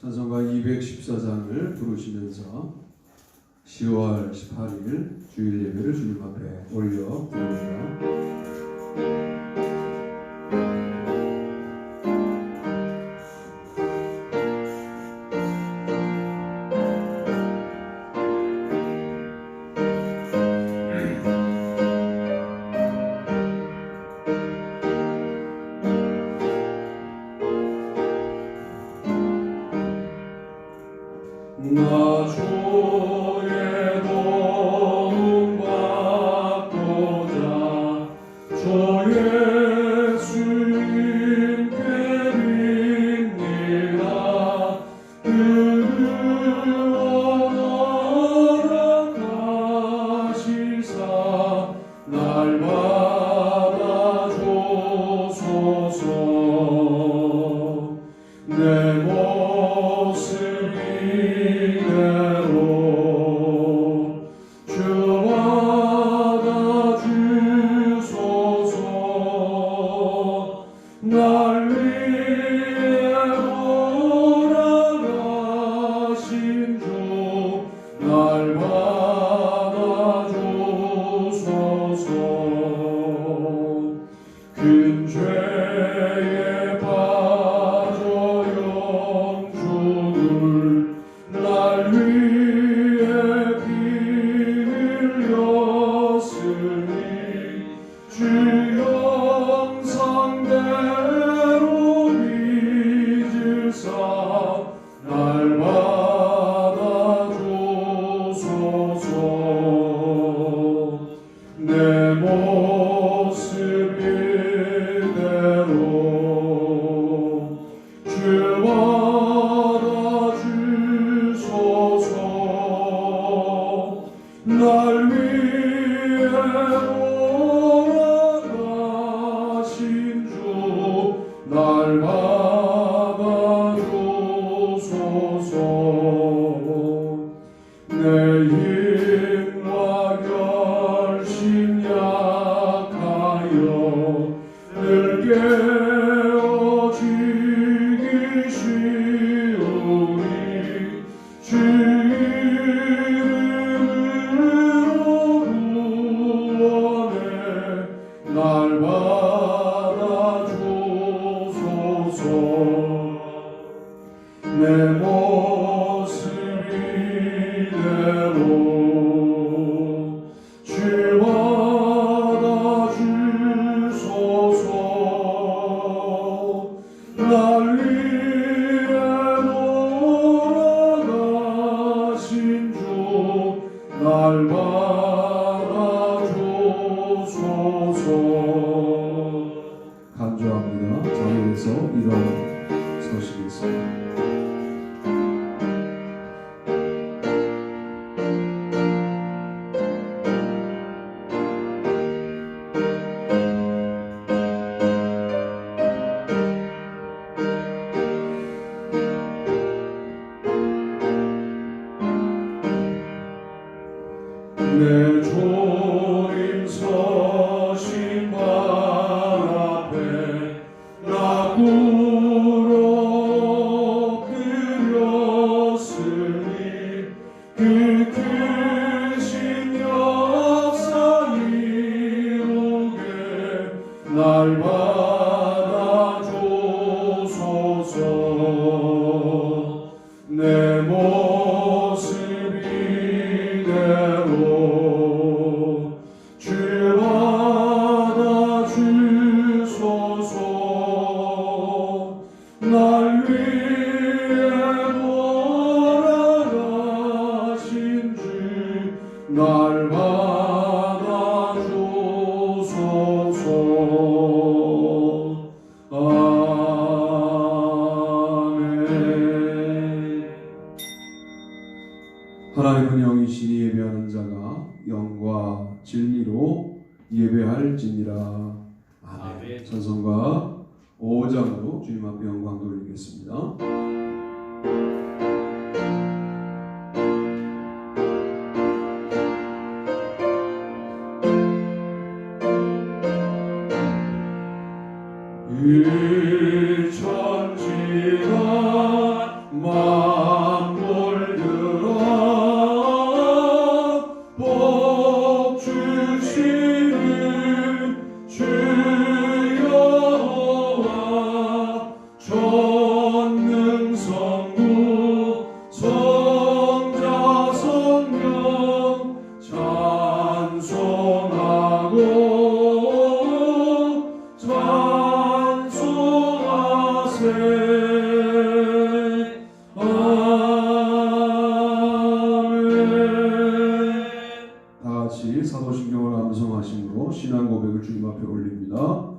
찬송가 214장을 부르시면서 10월 18일 주일 예배를 주님 앞에 올려드립니다. 나 주의 도움 받고자 주 예수님께 빕니다. 그를 허락하시사 날마다 주소서. 내 모습이 날 위해 돌아가신 주 날마다 주소서. 큰 죄에 빠져 영주를 날 위해 피 흘렸으니 주 영상대로 믿으사 날마다 주소서. 내 모습 이대로 주받아 주소서. 날 위해 돌아가신 주 날마다 주소서. 내 힘과 결심 약하여 늘 깨어지기 쉬우니 주 이름으로 구원해 날마다 주소서. 내 모습 이대로 주받아 주소서. 날 위해 돌아가신 주 날마다 주소서. 간주합니다. 자리에서 일어서시겠습니다. 내 조림 서신 발 앞에 나 꿇어 엎드렸으니 그 크신 역사 이루게 날마다 주소서. 내 모습 이대로 주받아 주소서. 날 위해 돌아가신 주 날마다 주소서. 아멘. 하나님은 영이시니 예배하는 자가 영과 진리로 예배할지니라. 아멘. 찬송가 5장으로 주님 앞에 영광 돌리겠습니다. 이 천지가 만물 들어 복 주시는 주 여호와 전능성부 성자 성령 찬송하고 찬송하세. 아멘. 다같이 사도신경을 암송하심으로 신앙 고백을 주님 앞에 올립니다.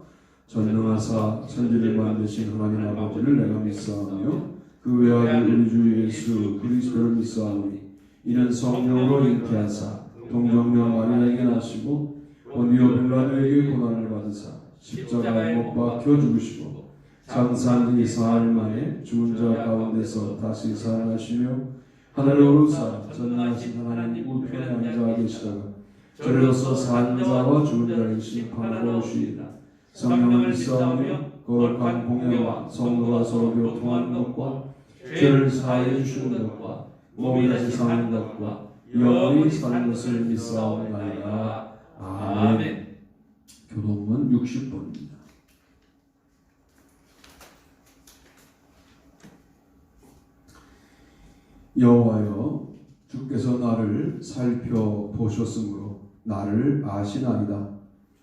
전능하사 천지를 만드신 하나님 아버지를 내가 믿사오며 그 외아들 우리 주 예수 그리스도를 믿사오니 이는 성령으로 잉태하사 동정녀 마리아에게 나시고 본디오 빌라도에게 고난을 받으사 십자가에 못 박혀 죽으시고 장사한 지 사흘 만에 죽은 자 가운데서 다시 살아나시며 하늘로 오르사 전능하신 하나님 우편에 앉아 계시다가 저리로서 사는 자와 죽은 자를 심판하러 오시리라. 성령을 믿사오며 거룩한 공예와 성도가 서로 교통하는 것과 죄를 사하여 주시는 것과 몸이 다시 사는 것과 영원히 사는 것을 믿사옵나이다. 아멘. 교동문 60번입니다. 여호와여 주께서 나를 살펴보셨으므로 나를 아시나이다.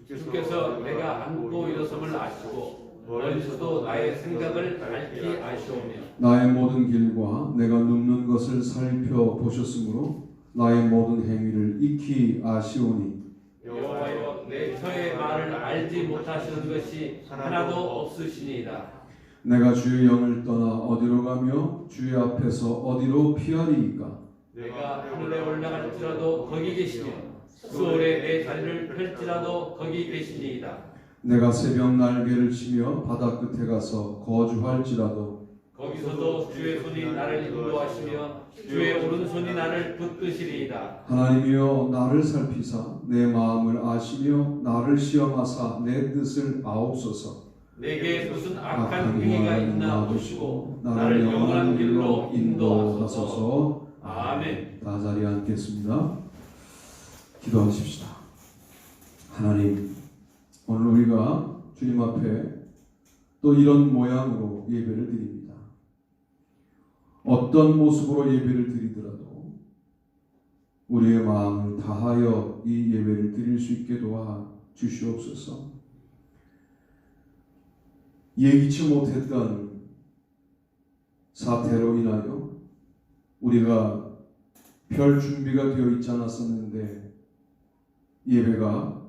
주께서 내가 앉고 일어섬을 아시고 멀리서도 나의 생각을 밝히 아시오며 나의 모든 길과 내가 눕는 것을 살펴보셨으므로 나의 모든 행위를 익히 아시오니 여호와여 내 혀의 말을 알지 못하시는 것이 하나도 없으시니이다. 내가 주의 영을 떠나 어디로 가며 주의 앞에서 어디로 피하리이까. 내가 하늘에 올라갈지라도 거기 계시며 수월에 내 다리를 펼지라도 거기 계시니이다. 내가 새벽 날개를 치며 바다 끝에 가서 거주할지라도 거기서도 주의 손이 나를 인도하시며 주의 오른손이 나를 붙드시리이다. 하나님이여 나를 살피사 내 마음을 아시며 나를 시험하사 내 뜻을 아옵소서. 내게 무슨 악한 행위가 있나 보시고 나를 영원한 길로 인도하소서. 아멘. 다 자리에 앉겠습니다. 기도하십시다. 하나님, 오늘 우리가 주님 앞에 또 이런 모양으로 예배를 드립니다. 어떤 모습으로 예배를 드리더라도 우리의 마음을 다하여 이 예배를 드릴 수 있게 도와 주시옵소서. 예기치 못했던 사태로 인하여 우리가 별 준비가 되어 있지 않았었는데 예배가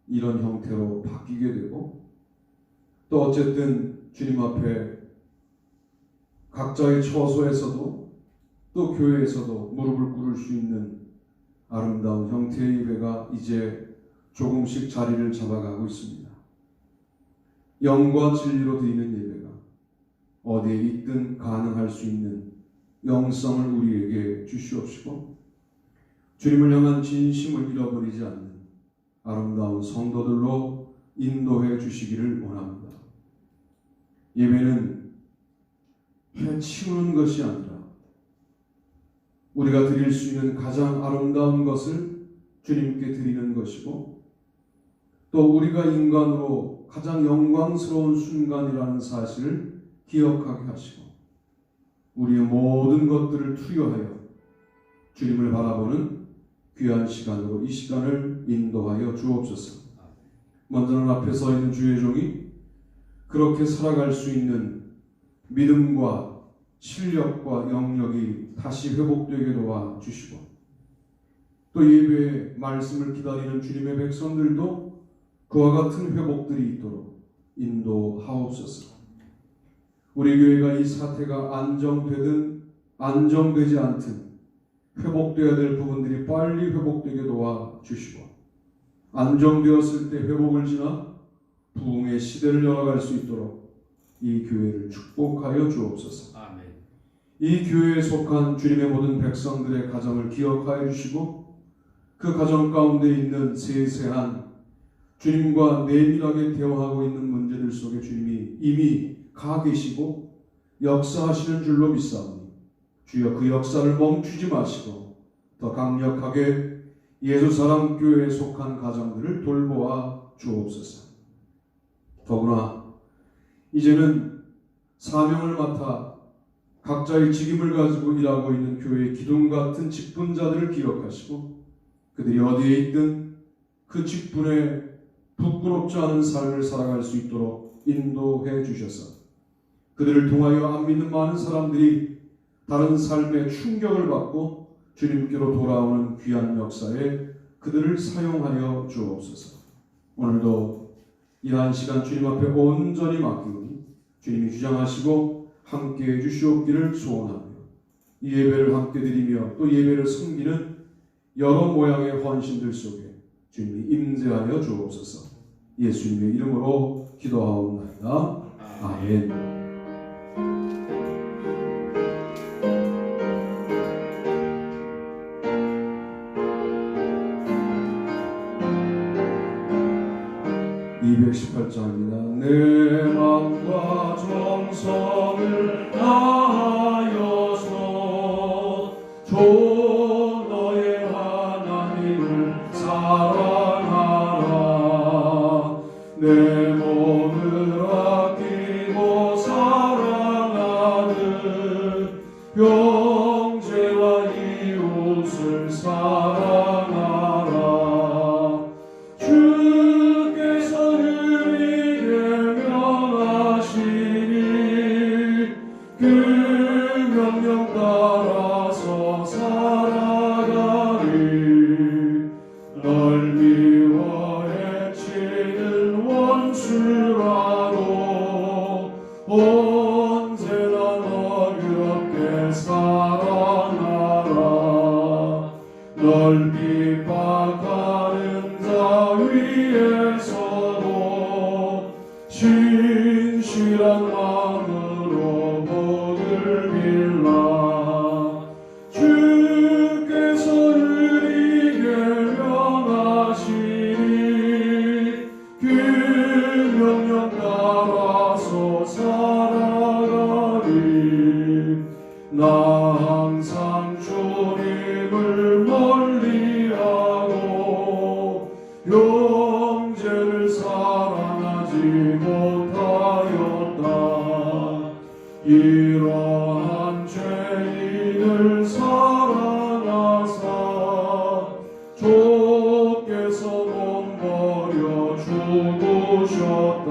이런 형태로 바뀌게 되고 또 어쨌든 주님 앞에 각자의 처소에서도 또 교회에서도 무릎을 꿇을 수 있는 아름다운 형태의 예배가 이제 조금씩 자리를 잡아가고 있습니다. 영과 진리로 드리는 예배가 어디에 있든 가능할 수 있는 영성을 우리에게 주시옵시고 주님을 향한 진심을 잃어버리지 않는 아름다운 성도들로 인도해 주시기를 원합니다. 예배는 해치우는 것이 아니라 우리가 드릴 수 있는 가장 아름다운 것을 주님께 드리는 것이고 또 우리가 인간으로 가장 영광스러운 순간이라는 사실을 기억하게 하시고 우리의 모든 것들을 투여하여 주님을 바라보는 귀한 시간으로 이 시간을 인도하여 주옵소서. 먼저는 앞에 서 있는 주의 종이 그렇게 살아갈 수 있는 믿음과 실력과 영역이 다시 회복되게 도와 주시고 또 예배의 말씀을 기다리는 주님의 백성들도 그와 같은 회복들이 있도록 인도하옵소서. 우리 교회가 이 사태가 안정되든 안정되지 않든 회복되어야 될 부분들이 빨리 회복되게 도와 주시고 안정되었을 때 회복을 지나 부흥의 시대를 열어갈 수 있도록 이 교회를 축복하여 주옵소서. 아멘. 이 교회에 속한 주님의 모든 백성들의 가정을 기억하여 주시고 그 가정 가운데 있는 세세한 주님과 내밀하게 대화하고 있는 문제들 속에 주님이 이미 가 계시고 역사하시는 줄로 믿사오니 주여 그 역사를 멈추지 마시고 더 강력하게 예수사랑교회에 속한 가정들을 돌보아 주옵소서. 더구나 이제는 사명을 맡아 각자의 직임을 가지고 일하고 있는 교회의 기둥 같은 직분자들을 기억하시고 그들이 어디에 있든 그 직분에 부끄럽지 않은 삶을 살아갈 수 있도록 인도해 주셔서 그들을 통하여 안 믿는 많은 사람들이 다른 삶의 충격을 받고 주님께로 돌아오는 귀한 역사에 그들을 사용하여 주옵소서. 오늘도 이러한 시간 주님 앞에 온전히 맡기오니 주님이 주장하시고 함께해 주시옵기를 소원하며 이 예배를 함께 드리며 또 예배를 섬기는 여러 모양의 헌신들 속에 주님이 임재하여 주옵소서. 예수님의 이름으로 기도하옵나이다. 아멘. (218장입니다) 내 맘과 정성을 다하여서 주 너의 하나님을 사랑하라. 내 몸을 아끼고 사랑하는 형제와 이웃을 사랑하라. 주께서 우리에게 명하시니 그 명령 따라서 살아가리. 널 미워 해치는 원수라도 언제나 너그럽게 사랑하라. 널 핍박하는 자 위에서도 신실한 마음으로 복을 빌라. 주께서 우리에게 명하시니 그 명령 따라서 살아가리. 나 항상 주님을 멀리하고 형제를 사랑하지 못하였다. 이러한 죄인을 사랑하사 주께서 몸 버려 죽으셨다.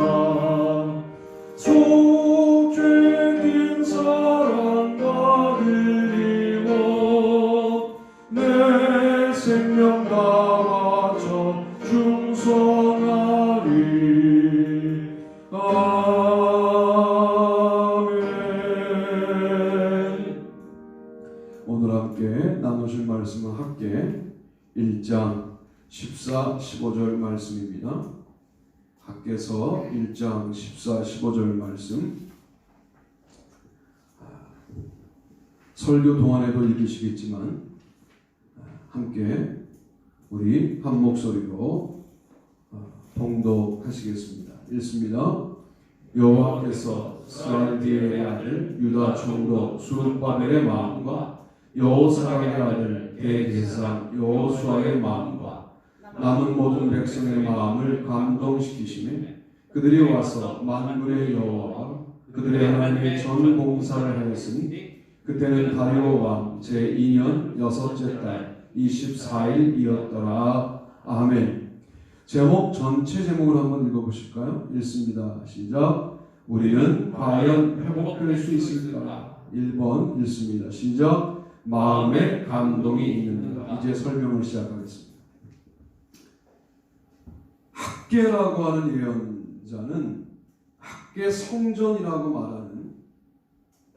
속죄된 사랑과 드리고 내 생명 다 바쳐 충성하리. 아멘. 오늘 함께 나누실 말씀은 학계 1장 14, 15절 말씀입니다. 학계서 1장 14, 15절 말씀 설교 동안에도 읽으시겠지만 함께 우리 한 목소리로 봉독하시겠습니다. 읽습니다. 여호와께서 스알디엘의 아들 유다 총독 수룹바벨의 마음과 여호사락의 아들 대제사장 여호수아의 마음과 남은 모든 백성의 마음을 감동시키시며 그들이 와서 만군의 여호와와 그들의 하나님의 전 봉사를 하였으니 그때는 다리오 왕 제2년 여섯째 달 24일이었더라. 아멘. 제목 전체 제목을 한번 읽어보실까요? 읽습니다. 시작. 우리는 과연 회복될 수 있을까? 1번 읽습니다. 시작. 마음에 감동이 있는가? 이제 설명을 시작하겠습니다. 학계라고 하는 예언자는 학계 성전이라고 말하는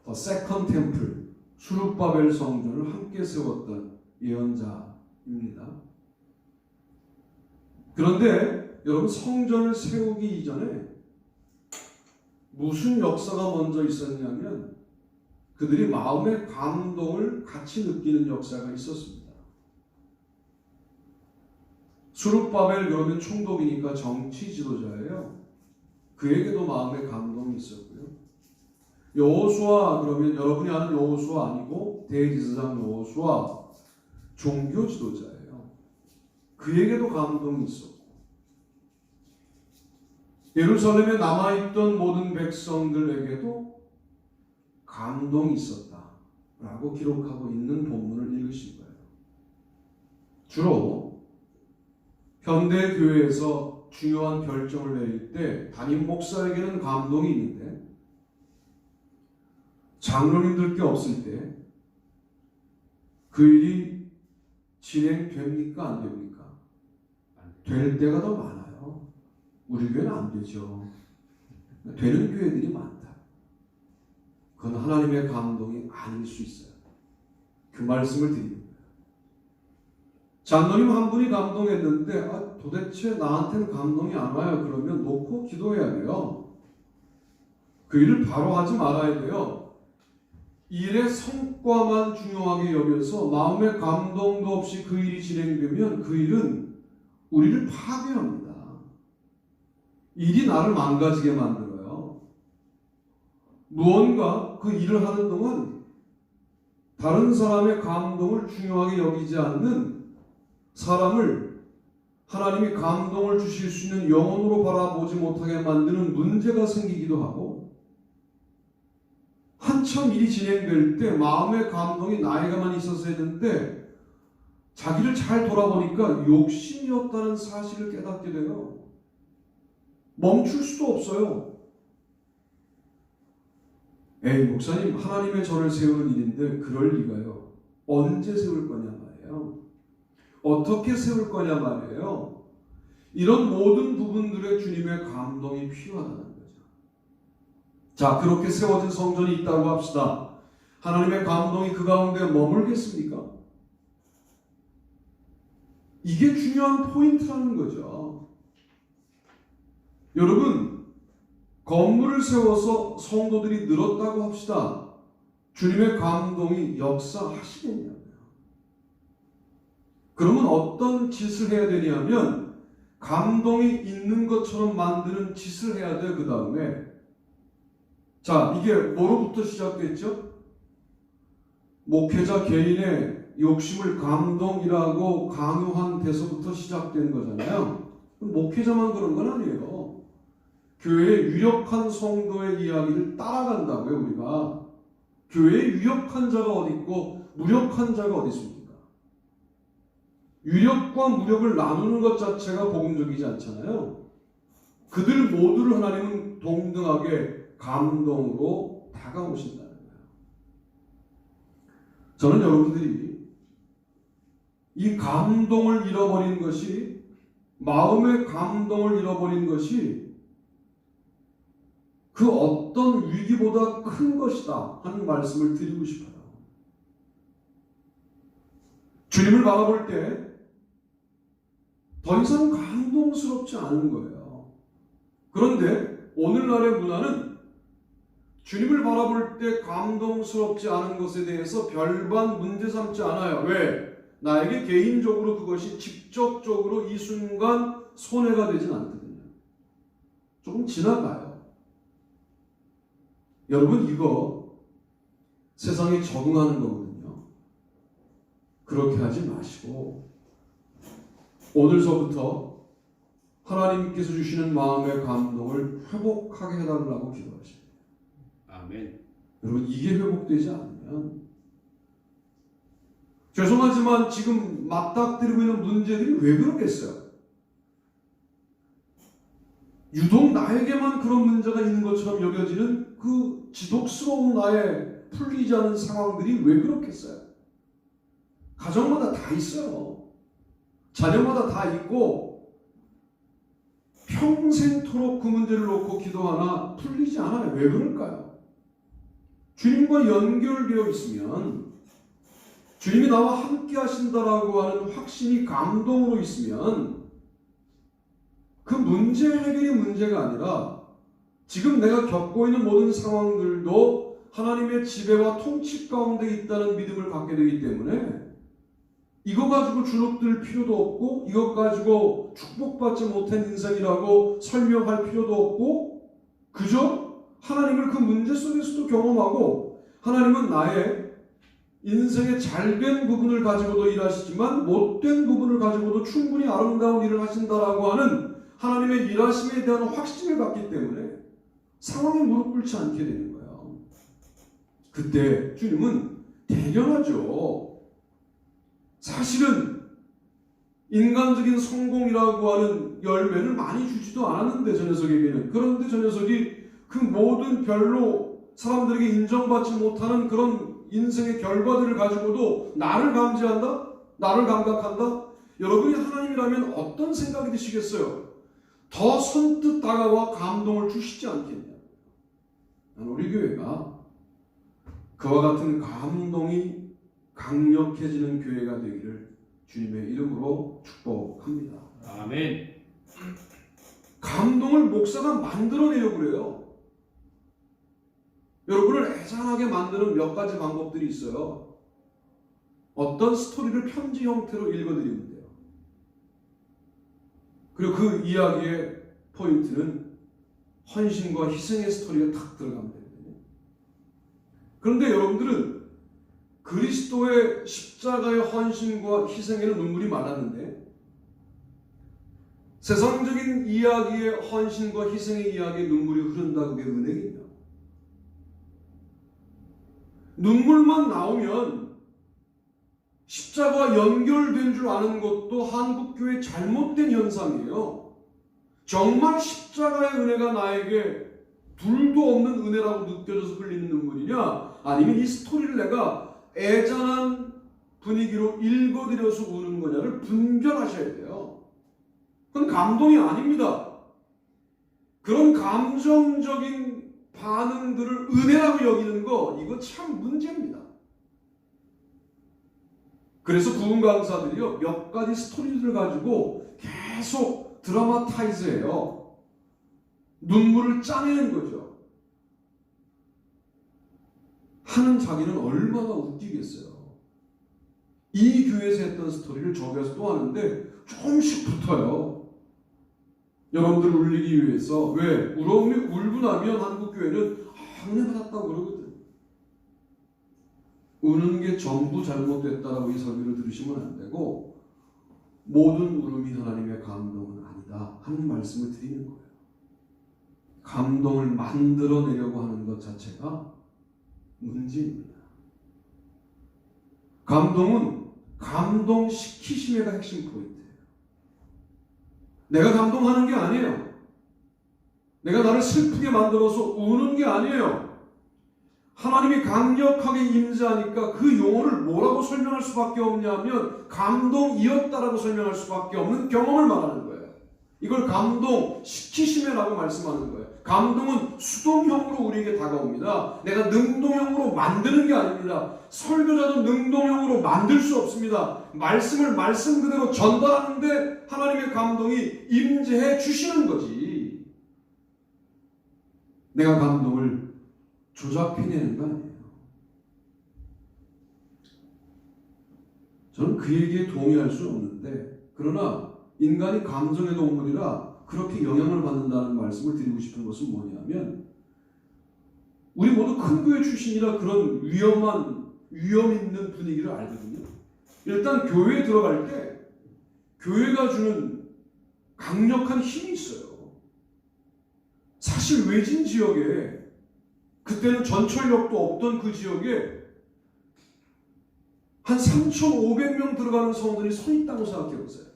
더 세컨 템플 수룹바벨 성전을 함께 세웠던 예언자입니다. 그런데 여러분 성전을 세우기 이전에 무슨 역사가 먼저 있었냐면 그들이 마음의 감동을 같이 느끼는 역사가 있었습니다. 수룹바벨 그러면 총독이니까 정치 지도자예요. 그에게도 마음의 감동이 있었고요. 여호수아, 그러면 여러분이 아는 여호수아 아니고 대제사장 여호수아, 종교 지도자예요. 그에게도 감동이 있었고 예루살렘에 남아있던 모든 백성들에게도 감동이 있었다라고 기록하고 있는 본문을 읽으신 거예요. 주로 현대 교회에서 중요한 결정을 내릴 때 담임 목사에게는 감동이 있는데 장로님들께 없을 때 그 일이 진행됩니까? 안 됩니까? 될 때가 더 많아요. 우리 교회는 안 되죠. 되는 교회들이 많다. 그건 하나님의 감동이 아닐 수 있어요. 그 말씀을 드립니다. 장로님 한 분이 감동했는데 도대체 나한테는 감동이 안 와요. 그러면 놓고 기도해야 돼요. 그 일을 바로 하지 말아야 돼요. 일의 성과만 중요하게 여겨서 마음의 감동도 없이 그 일이 진행되면 그 일은 우리를 파괴합니다. 일이 나를 망가지게 만들어요. 무언가 그 일을 하는 동안 다른 사람의 감동을 중요하게 여기지 않는 사람을 하나님이 감동을 주실 수 있는 영혼으로 바라보지 못하게 만드는 문제가 생기기도 하고 한참 일이 진행될 때 마음의 감동이 나에게만 있어서 했는데 자기를 잘 돌아보니까 욕심이었다는 사실을 깨닫게 돼요. 멈출 수도 없어요. 에이 목사님 하나님의 저를 세우는 일인데 그럴 리가요. 언제 세울 거냐 말이에요. 어떻게 세울 거냐 말이에요. 이런 모든 부분들의 주님의 감동이 필요하다는 거죠. 자, 그렇게 세워진 성전이 있다고 합시다. 하나님의 감동이 그 가운데 머물겠습니까? 이게 중요한 포인트라는 거죠. 여러분, 건물을 세워서 성도들이 늘었다고 합시다. 주님의 감동이 역사하시겠냐고요. 그러면 어떤 짓을 해야 되냐면 감동이 있는 것처럼 만드는 짓을 해야 돼요. 그 다음에 자, 이게 뭐로부터 시작됐죠? 목회자 개인의 욕심을 감동이라고 강요한 데서부터 시작된 거잖아요. 목회자만 그런 건 아니에요. 교회의 유력한 성도의 이야기를 따라간다고요. 우리가 교회에 유력한 자가 어디 있고 무력한 자가 어디 있습니까? 유력과 무력을 나누는 것 자체가 복음적이지 않잖아요. 그들 모두를 하나님은 동등하게 감동으로 다가오신다는 거예요. 저는 여러분들이 이 감동을 잃어버린 것이, 마음의 감동을 잃어버린 것이 그 어떤 위기보다 큰 것이다 하는 말씀을 드리고 싶어요. 주님을 바라볼 때 더 이상 감동스럽지 않은 거예요. 그런데 오늘날의 문화는 주님을 바라볼 때 감동스럽지 않은 것에 대해서 별반 문제 삼지 않아요. 왜? 나에게 개인적으로 그것이 직접적으로 이 순간 손해가 되진 않거든요. 조금 지나가요. 여러분, 이거 세상에 적응하는 거거든요. 그렇게 하지 마시고 오늘서부터 하나님께서 주시는 마음의 감동을 회복하게 해달라고 기도하십니다. 아멘. 여러분, 이게 회복되지 않으면 죄송하지만 지금 맞닥뜨리고 있는 문제들이 왜 그러겠어요? 유독 나에게만 그런 문제가 있는 것처럼 여겨지는 그 지독스러운 나의 풀리지 않은 상황들이 왜 그렇겠어요? 가정마다 다 있어요. 자녀마다 다 있고 평생토록 그 문제를 놓고 기도하나 풀리지 않아요. 왜 그럴까요? 주님과 연결되어 있으면, 주님이 나와 함께 하신다라고 하는 확신이 감동으로 있으면 그 문제 해결이 문제가 아니라 지금 내가 겪고 있는 모든 상황들도 하나님의 지배와 통치 가운데 있다는 믿음을 갖게 되기 때문에 이거 가지고 주눅들 필요도 없고 이것 가지고 축복받지 못한 인생이라고 설명할 필요도 없고 그저 하나님을 그 문제 속에서도 경험하고 하나님은 나의 인생의 잘된 부분을 가지고도 일하시지만 못된 부분을 가지고도 충분히 아름다운 일을 하신다라고 하는 하나님의 일하심에 대한 확신을 갖기 때문에 상황에 무릎 꿇지 않게 되는 거예요. 그때 주님은 대견하죠. 사실은 인간적인 성공이라고 하는 열매를 많이 주지도 않았는데 저 녀석에게는. 그런데 저 녀석이 그 모든 별로 사람들에게 인정받지 못하는 그런 인생의 결과들을 가지고도 나를 감지한다? 나를 감각한다? 여러분이 하나님이라면 어떤 생각이 드시겠어요? 더 선뜻 다가와 감동을 주시지 않겠냐? 우리 교회가 그와 같은 감동이 강력해지는 교회가 되기를 주님의 이름으로 축복합니다. 아멘. 감동을 목사가 만들어내려고 그래요. 여러분을 애잔하게 만드는 몇 가지 방법들이 있어요. 어떤 스토리를 편지 형태로 읽어드리면 돼요. 그리고 그 이야기의 포인트는 헌신과 희생의 스토리가 탁 들어가면 되거든요. 그런데 여러분들은 그리스도의 십자가의 헌신과 희생에는 눈물이 많았는데 세상적인 이야기의 헌신과 희생의 이야기에 눈물이 흐른다. 그게 은혜겠냐? 눈물만 나오면 십자가와 연결된 줄 아는 것도 한국교회의 잘못된 현상이에요. 정말 십자가의 은혜가 나에게 둘도 없는 은혜라고 느껴져서 흘리는 눈물이냐, 아니면 이 스토리를 내가 애잔한 분위기로 읽어드려서 우는 거냐를 분별하셔야 돼요. 그건 감동이 아닙니다. 그런 감정적인 반응들을 은혜라고 여기는 거, 이거 참 문제입니다. 그래서 부흥 강사들이요, 몇 가지 스토리들을 가지고 계속 드라마타이즈해요. 눈물을 짜내는 거죠. 하는 자기는 얼마나 웃기겠어요. 이 교회에서 했던 스토리를 저 교회에서 또 하는데 조금씩 붙어요. 여러분들을 울리기 위해서. 왜? 울고 나면 한국교회는 은혜 받았다고 그러거든. 우는 게 전부 잘못됐다라고 이 설교를 들으시면 안 되고, 모든 울음이 하나님의 감동은 아니다 하는 말씀을 드리는 거예요. 감동을 만들어내려고 하는 것 자체가 문제입니다. 감동은 감동시키심에가 핵심 포인트예요. 내가 감동하는 게 아니에요. 내가 나를 슬프게 만들어서 우는 게 아니에요. 하나님이 강력하게 임재하니까 그 용어를 뭐라고 설명할 수밖에 없냐면 감동이었다라고 설명할 수밖에 없는 경험을 말하는 거예요. 이걸 감동시키심이라고 말씀하는 거예요. 감동은 수동형으로 우리에게 다가옵니다. 내가 능동형으로 만드는 게 아닙니다. 설교자도 능동형으로 만들 수 없습니다. 말씀을 말씀 그대로 전달하는데 하나님의 감동이 임재해 주시는 거지. 내가 감동을 조작해내는 거 아니에요. 저는 그 얘기에 동의할 수 없는데, 그러나 인간이 감정의 동물이라 그렇게 영향을 받는다는 말씀을 드리고 싶은 것은 뭐냐면, 우리 모두 큰 교회 출신이라 그런 위험 있는 분위기를 알거든요. 일단 교회에 들어갈 때 교회가 주는 강력한 힘이 있어요. 사실 외진 지역에, 그때는 전철역도 없던 그 지역에 한 3,500명 들어가는 성들이 서 있다고 생각해보세요.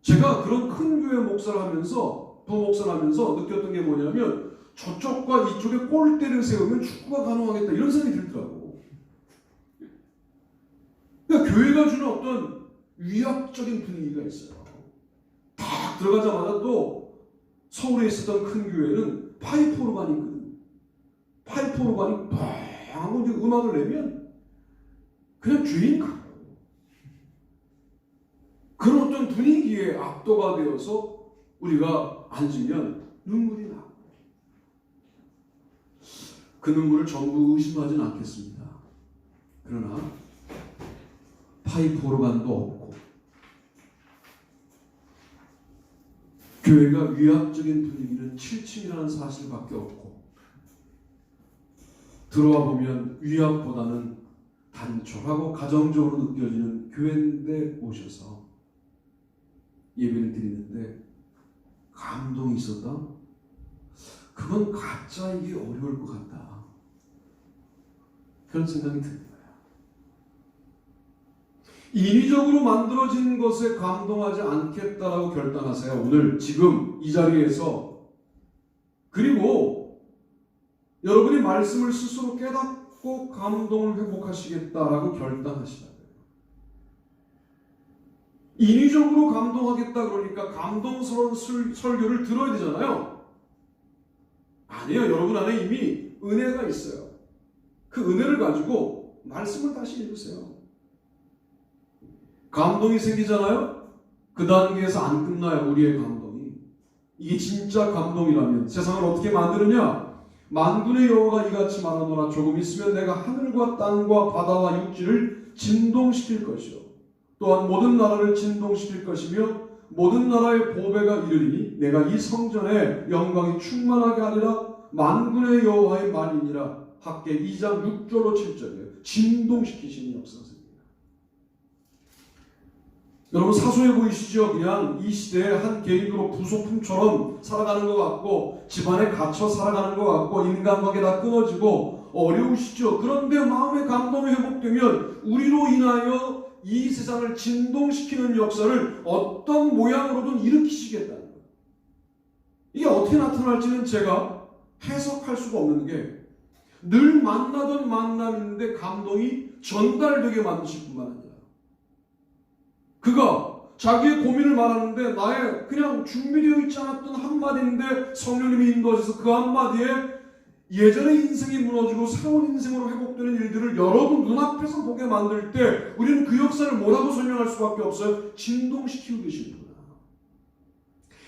제가 그런 큰 교회 목사를 하면서, 부목사를 하면서 느꼈던 게 뭐냐면, 저쪽과 이쪽에 골대를 세우면 축구가 가능하겠다, 이런 생각이 들더라고. 그러니까 교회가 주는 어떤 위압적인 분위기가 있어요. 딱 들어가자마자 또 서울에 있었던 큰 교회는 파이프 오르간이 있거든. 파이프 오르간이 뻥 하고 이제 음악을 내면 그냥 죄인 가요. 그런 어떤 분위기에 압도가 되어서 우리가 앉으면 눈물이 나. 그 눈물을 전부 의심하진 않겠습니다. 그러나 파이프 오르간도 없고 교회가 위압적인 분위기는 7층이라는 사실밖에 없고 들어와 보면 위압보다는 단촐하고 가정적으로 느껴지는 교회인데 오셔서 예배를 드리는데 감동이 있었다? 그건 가짜이기 어려울 것 같다. 그런 생각이 듭니다. 인위적으로 만들어진 것에 감동하지 않겠다라고 결단하세요. 오늘 지금 이 자리에서. 그리고 여러분이 말씀을 스스로 깨닫고 감동을 회복하시겠다라고 결단하시라. 인위적으로 감동하겠다 그러니까 감동스러운 설교를 들어야 되잖아요. 아니에요. 여러분 안에 이미 은혜가 있어요. 그 은혜를 가지고 말씀을 다시 읽으세요. 감동이 생기잖아요. 그 단계에서 안 끝나요. 우리의 감동이. 이게 진짜 감동이라면 세상을 어떻게 만드느냐? 만군의 여호와가 이같이 말하노라. 조금 있으면 내가 하늘과 땅과 바다와 육지를 진동시킬 것이요 또한 모든 나라를 진동시킬 것이며 모든 나라의 보배가 이르리니 내가 이 성전에 영광이 충만하게 하리라. 만군의 여호와의 말이니라. 학개 2장 6절로 7절이에요. 진동시키시는 역사가 생깁니다. 여러분 사소해 보이시죠? 그냥 이 시대에 한 개인으로 부속품처럼 살아가는 것 같고 집안에 갇혀 살아가는 것 같고 인간관계 다 끊어지고 어려우시죠? 그런데 마음의 감동이 회복되면 우리로 인하여 이 세상을 진동시키는 역사를 어떤 모양으로든 일으키시겠다는 거예요. 이게 어떻게 나타날지는 제가 해석할 수가 없는 게 늘 만나던 만남인데 감동이 전달되게 만드실 뿐만 아니라 그가 자기의 고민을 말하는데 나의 그냥 준비되어 있지 않았던 한마디인데 성령님이 인도하셔서 그 한마디에 예전의 인생이 무너지고 새로운 인생으로 회복되는 일들을 여러분 눈앞에서 보게 만들 때 우리는 그 역사를 뭐라고 설명할 수밖에 없어요. 진동시키고 계시는구나.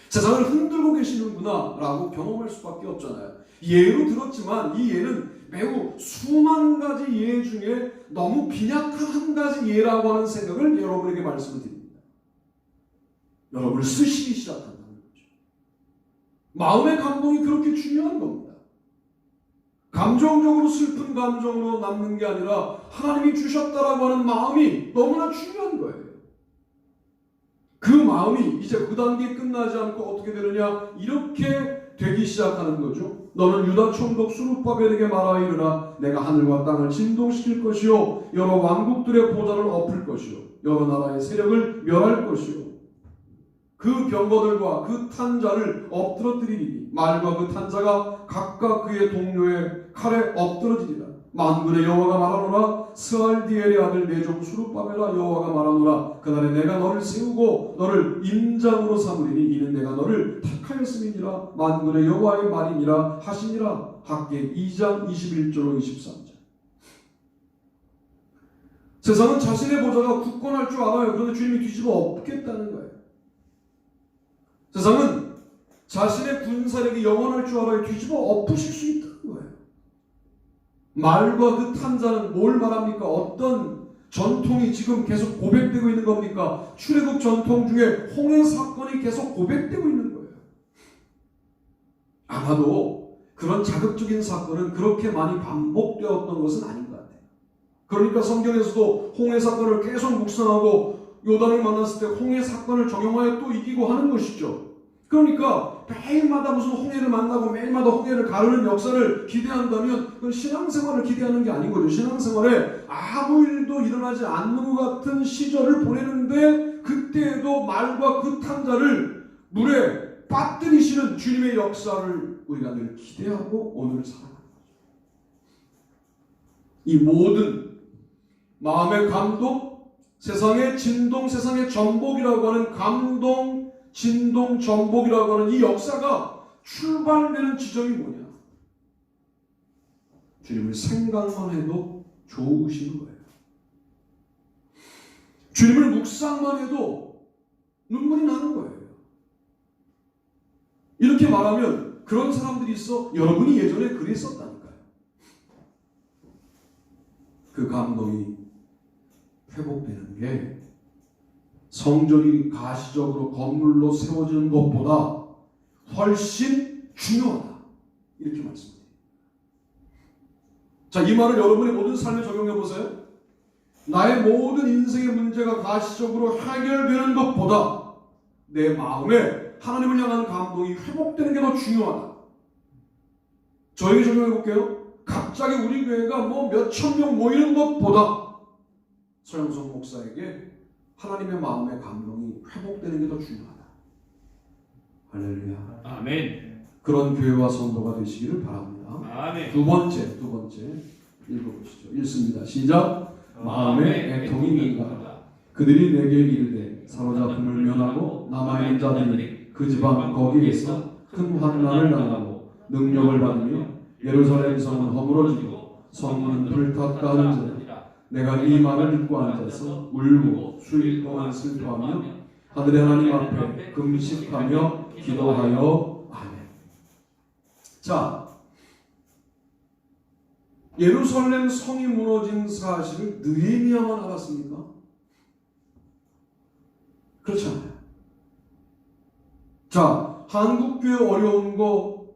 세상을 흔들고 계시는구나 라고 경험할 수밖에 없잖아요. 예로 들었지만 이 예는 매우 수만 가지 예 중에 너무 빈약한 한 가지 예라고 하는 생각을 여러분에게 말씀을 드립니다. 여러분을 쓰시기 시작한다는 거죠. 마음의 감동이 그렇게 중요한 겁니다. 감정적으로 슬픈 감정으로 남는 게 아니라 하나님이 주셨다라고 하는 마음이 너무나 중요한 거예요. 그 마음이 이제 그 단계에 끝나지 않고 어떻게 되느냐 이렇게 되기 시작하는 거죠. 너는 유다 총독 수룹바벨에게 말하이르라. 내가 하늘과 땅을 진동시킬 것이요 여러 왕국들의 보좌를 엎을 것이요 여러 나라의 세력을 멸할 것이요 그 병거들과 그 탄자를 엎드러뜨리리니 말과 그 탄자가 각각 그의 동료의 칼에 엎드러지리라. 만군의 여호와가 말하노라. 스알디엘의 아들 내종 수룹바벨아 여호와가 말하노라. 그날에 내가 너를 세우고 너를 임장으로 삼으리니 이는 내가 너를 택하였음이니라. 만군의 여호와의 말이니라 하시니라. 학개 2장 21절로 23절. 세상은 자신의 보좌가 굳건할 줄 알아요. 그런데 주님이 뒤집어 엎겠다는 거예요. 세상은 자신의 군사력이 영원할 줄 알아요. 뒤집어 엎으실 수 있다는 거예요. 말과 그 탄자는 뭘 말합니까? 어떤 전통이 지금 계속 고백되고 있는 겁니까? 출애굽 전통 중에 홍해 사건이 계속 고백되고 있는 거예요. 아마도 그런 자극적인 사건은 그렇게 많이 반복되었던 것은 아닌 것 같아요. 그러니까 성경에서도 홍해 사건을 계속 묵상하고 요단을 만났을 때 홍해 사건을 적용하여 또 이기고 하는 것이죠. 그러니까 매일마다 무슨 홍해를 만나고 매일마다 홍해를 가르는 역사를 기대한다면 그건 신앙생활을 기대하는 게 아닌 거죠. 신앙생활에 아무 일도 일어나지 않는 것 같은 시절을 보내는데 그때에도 말과 그 탄자를 물에 빠뜨리시는 주님의 역사를 우리가 늘 기대하고 오늘을 살아가는 거죠. 이 모든 마음의 감동, 세상의 진동, 세상의 전복이라고 하는 감동, 진동, 전복이라고 하는 이 역사가 출발되는 지점이 뭐냐? 주님을 생각만 해도 좋으신 거예요. 주님을 묵상만 해도 눈물이 나는 거예요. 이렇게 말하면 그런 사람들이 있어. 여러분이 예전에 그랬었다니까요. 그 감동이 회복되는 게 성전이 가시적으로 건물로 세워지는 것보다 훨씬 중요하다. 이렇게 말씀드립니다. 자, 이 말을 여러분의 모든 삶에 적용해 보세요. 나의 모든 인생의 문제가 가시적으로 해결되는 것보다 내 마음에 하나님을 향한 감동이 회복되는 게 더 중요하다. 저에게 적용해 볼게요. 갑자기 우리 교회가 뭐 몇천 명 모이는 것보다 서영석 목사에게 하나님의 마음의 감동이 회복되는 게 더 중요하다. 할렐루야. 아멘. 그런 교회와 성도가 되시기를 바랍니다. 아멘. 두 번째 읽어보시죠. 읽습니다. 시작. 마음에 애통이 있는가. 그들이 내게 이르되 사로잡음을 면하고 남아있는 자들이 그 지방 거기에서 큰 환난을 당하고 능력을 받으며 예루살렘 성은 허물어지고 성문은 불탔다 하는지라. 내가 이 말을 듣고 앉아서 울고 수일 동안 슬퍼하며 하늘의 하나님 앞에 금식하며 기도하여 아멘. 자, 예루살렘 성이 무너진 사실을 느헤미야만 알았습니까? 그렇지 않아요. 자, 한국교회 어려운 거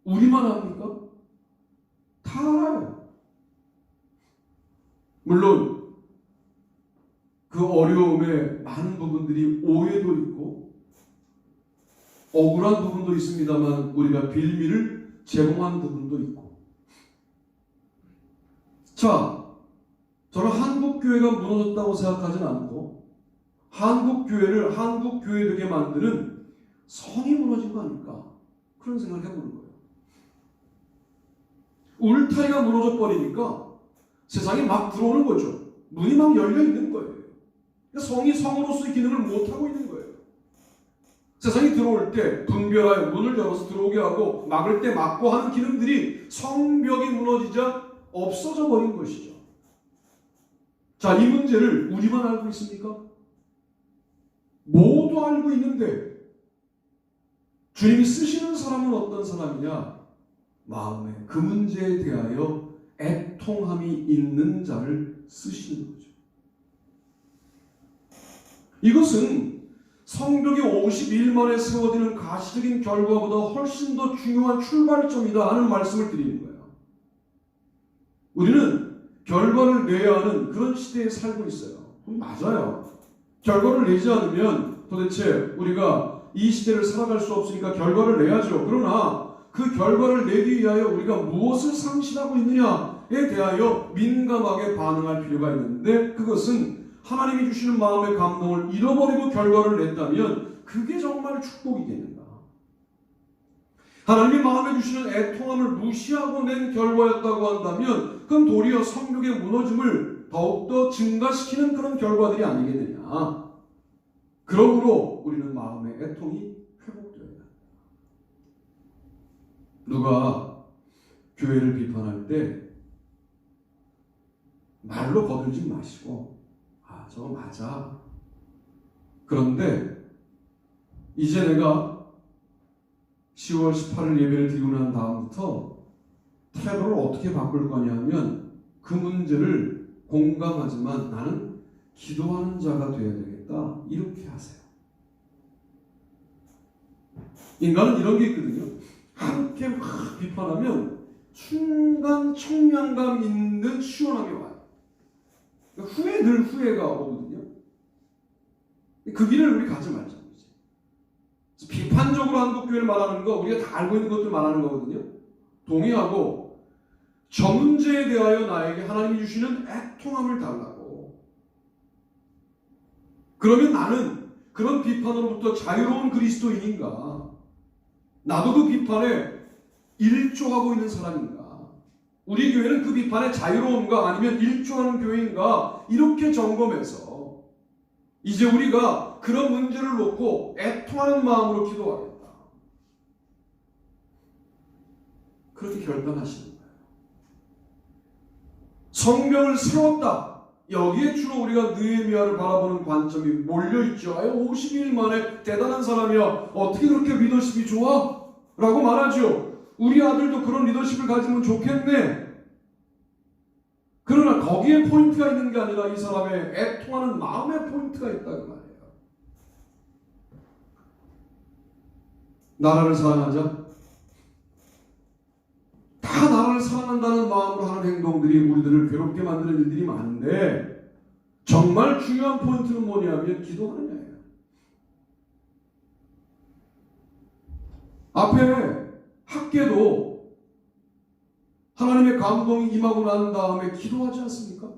우리만 압니까? 다 알아요. 물론 그 어려움에 많은 부분들이 오해도 있고 억울한 부분도 있습니다만 우리가 빌미를 제공한 부분도 있고. 자, 저는 한국교회가 무너졌다고 생각하지는 않고 한국교회를 한국교회 되게 만드는 성이 무너진 거 아닐까? 그런 생각을 해보는 거예요. 울타리가 무너져 버리니까 세상이 막 들어오는 거죠. 문이 막 열려 있는 거예요. 성이 성으로서의 기능을 못하고 있는 거예요. 세상이 들어올 때 분별하여 문을 열어서 들어오게 하고 막을 때 막고 하는 기능들이 성벽이 무너지자 없어져 버린 것이죠. 자, 이 문제를 우리만 알고 있습니까? 모두 알고 있는데 주님이 쓰시는 사람은 어떤 사람이냐? 마음에 그 문제에 대하여 애통함이 있는 자를 쓰시는 거죠. 이것은 성벽이 50일 만에 세워지는 가시적인 결과보다 훨씬 더 중요한 출발점이다 하는 말씀을 드리는 거예요. 우리는 결과를 내야 하는 그런 시대에 살고 있어요. 맞아요. 결과를 내지 않으면 도대체 우리가 이 시대를 살아갈 수 없으니까 결과를 내야죠. 그러나 그 결과를 내기 위하여 우리가 무엇을 상실하고 있느냐에 대하여 민감하게 반응할 필요가 있는데 그것은 하나님이 주시는 마음의 감동을 잃어버리고 결과를 냈다면 그게 정말 축복이겠는가. 하나님이 마음에 주시는 애통함을 무시하고 낸 결과였다고 한다면 그건 도리어 성벽의 무너짐을 더욱더 증가시키는 그런 결과들이 아니겠느냐. 그러므로 우리는 마음의 애통이 회복되어야 합니다. 누가 교회를 비판할 때 말로 거들지 마시고 아, 저거 맞아. 그런데 이제 내가 10월 18일 예배를 드리고 난 다음부터 태도를 어떻게 바꿀 거냐 하면 그 문제를 공감하지만 나는 기도하는 자가 되어야 되겠다. 이렇게 하세요. 인간은 이런 게 있거든요. 함께 막 비판하면 순간 청량감 있는 시원함이 와요. 그러니까 늘 후회가 오거든요. 그 길을 우리 가지 말자. 비판적으로 한국교회를 말하는 거 우리가 다 알고 있는 것들 말하는 거거든요. 동의하고 저 문제에 대하여 나에게 하나님이 주시는 애통함을 달라고. 그러면 나는 그런 비판으로부터 자유로운 그리스도인인가? 나도 그 비판에 일조하고 있는 사람인가? 우리 교회는 그 비판에 자유로운가 아니면 일조하는 교회인가? 이렇게 점검해서 이제 우리가 그런 문제를 놓고 애통하는 마음으로 기도하겠다. 그렇게 결단하시는 거예요. 성벽을 세웠다. 여기에 주로 우리가 느헤미야를 바라보는 관점이 몰려있죠. 50일 만에 대단한 사람이야. 어떻게 그렇게 리더십이 좋아? 라고 말하죠. 우리 아들도 그런 리더십을 가지면 좋겠네. 그러나 거기에 포인트가 있는 게 아니라 이 사람의 애통하는 마음의 포인트가 있다고 말해요. 나라를 사랑하자. 다 다 나라를 사랑한다는 마음으로 하는 행동들이 우리들을 괴롭게 만드는 일들이 많은데 정말 중요한 포인트는 뭐냐면 기도하는 거예요. 앞에 학계도 하나님의 감동이 임하고 난 다음에 기도하지 않습니까?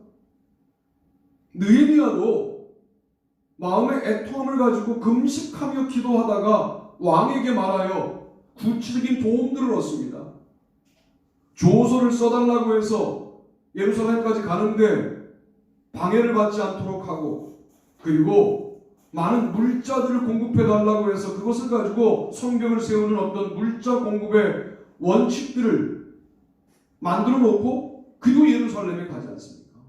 느헤미야도 마음의 애통함을 가지고 금식하며 기도하다가 왕에게 말하여 구체적인 도움들을 얻습니다. 조서를 써달라고 해서 예루살렘까지 가는데 방해를 받지 않도록 하고, 그리고 많은 물자들을 공급해달라고 해서 그것을 가지고 성벽을 세우는 어떤 물자 공급의 원칙들을 만들어 놓고 그리고 예루살렘에 가지 않습니까?